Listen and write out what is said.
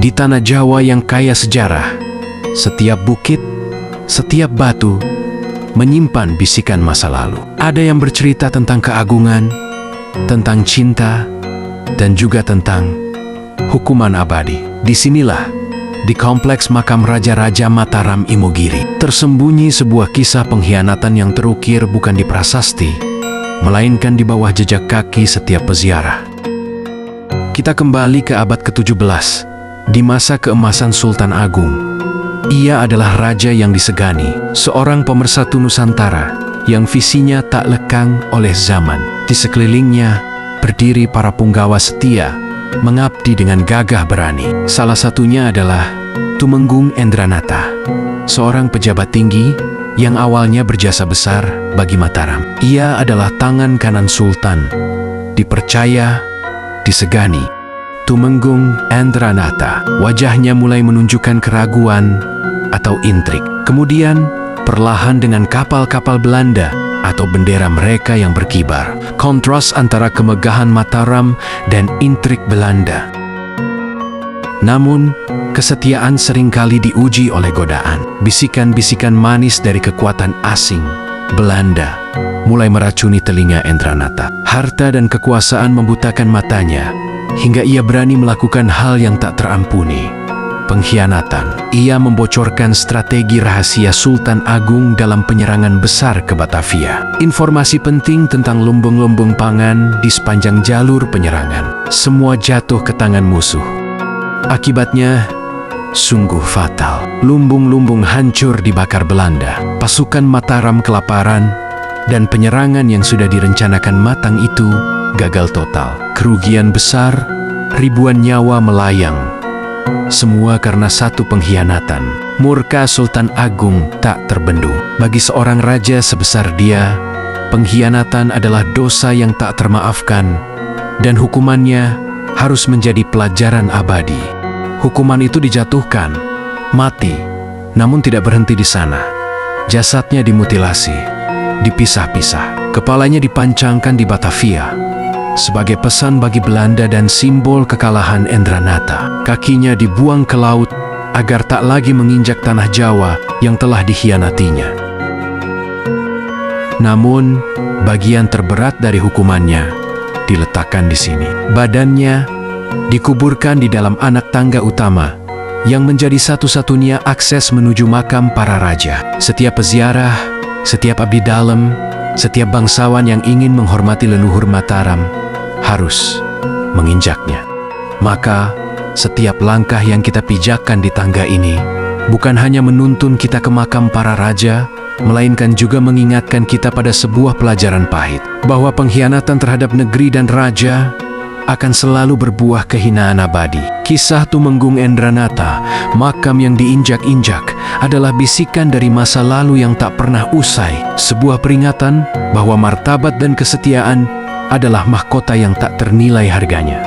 Di tanah Jawa yang kaya sejarah, setiap bukit, setiap batu menyimpan bisikan masa lalu. Ada yang bercerita tentang keagungan, tentang cinta, dan juga tentang hukuman abadi. Disinilah, di kompleks makam Raja-Raja Mataram Imogiri, tersembunyi sebuah kisah pengkhianatan yang terukir bukan di prasasti, melainkan di bawah jejak kaki setiap peziarah. Kita kembali ke abad ke-17, di masa keemasan Sultan Agung. Ia adalah raja yang disegani, seorang pemersatu Nusantara yang visinya tak lekang oleh zaman. Di sekelilingnya berdiri para punggawa setia, mengabdi dengan gagah berani. Salah satunya adalah Tumenggung Endranata, seorang pejabat tinggi yang awalnya berjasa besar bagi Mataram. Ia adalah tangan kanan Sultan, dipercaya, disegani. Tumenggung Endranata, wajahnya mulai menunjukkan keraguan atau intrik. Kemudian, perlahan dengan kapal-kapal Belanda atau bendera mereka yang berkibar. Kontras antara kemegahan Mataram dan intrik Belanda. Namun, kesetiaan seringkali diuji oleh godaan. Bisikan-bisikan manis dari kekuatan asing, Belanda, mulai meracuni telinga Endranata. Harta dan kekuasaan membutakan matanya, hingga ia berani melakukan hal yang tak terampuni. Pengkhianatan. Ia membocorkan strategi rahasia Sultan Agung dalam penyerangan besar ke Batavia. Informasi penting tentang lumbung-lumbung pangan di sepanjang jalur penyerangan. Semua jatuh ke tangan musuh. Akibatnya, sungguh fatal. Lumbung-lumbung hancur dibakar Belanda. Pasukan Mataram kelaparan, dan penyerangan yang sudah direncanakan matang itu gagal total. Kerugian besar, ribuan nyawa melayang. Semua karena satu pengkhianatan. Murka Sultan Agung tak terbendung. Bagi seorang raja sebesar dia, pengkhianatan adalah dosa yang tak termaafkan, dan hukumannya harus menjadi pelajaran abadi. Hukuman itu dijatuhkan, mati, namun tidak berhenti di sana. Jasadnya dimutilasi, dipisah-pisah. Kepalanya dipancangkan di Batavia sebagai pesan bagi Belanda dan simbol kekalahan Endranata. Kakinya dibuang ke laut agar tak lagi menginjak tanah Jawa yang telah dikhianatinya. Namun, bagian terberat dari hukumannya diletakkan di sini. Badannya dikuburkan di dalam anak tangga utama yang menjadi satu-satunya akses menuju makam para raja. Setiap peziarah, setiap abdi dalam, setiap bangsawan yang ingin menghormati leluhur Mataram harus menginjaknya. Maka, setiap langkah yang kita pijakkan di tangga ini bukan hanya menuntun kita ke makam para raja, melainkan juga mengingatkan kita pada sebuah pelajaran pahit, bahwa pengkhianatan terhadap negeri dan raja akan selalu berbuah kehinaan abadi. Kisah Tumenggung Endranata, makam yang diinjak-injak, adalah bisikan dari masa lalu yang tak pernah usai. Sebuah peringatan bahwa martabat dan kesetiaan adalah mahkota yang tak ternilai harganya.